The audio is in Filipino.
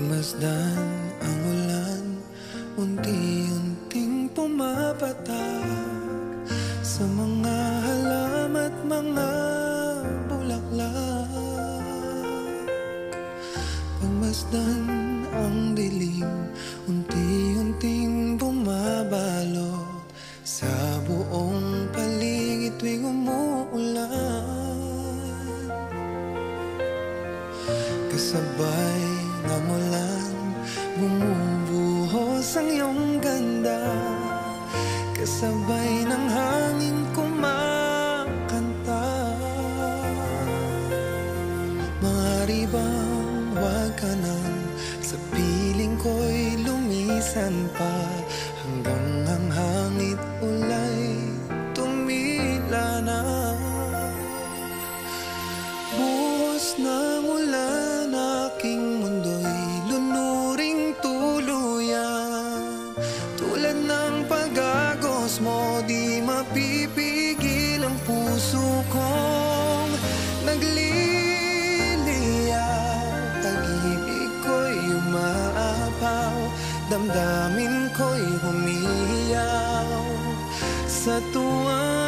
Pagmasdan ang ulan, unti-unting pumapatak sa mga halam at mga bulaklak. Pagmasdan ang dilim, unti-unting bumabalot sa buong paligid tuwing umuulan. Kasabay ng ulan, bumubuhos ang iyong ganda. Kasabay ng hangin kumakanta. Maaari bang wag ka nang sa piling ko'y lumisan pa, hanggang ang hangit ulay tumila na. Buhos ng ulan, aking mundo'y lunuring tuluyan. Tulad ng pag-agos mo, di mapipigil ang puso kong nagliliyaw. Pag-ibig ko'y umaapaw, damdamin ko'y humihiyaw sa tuwa.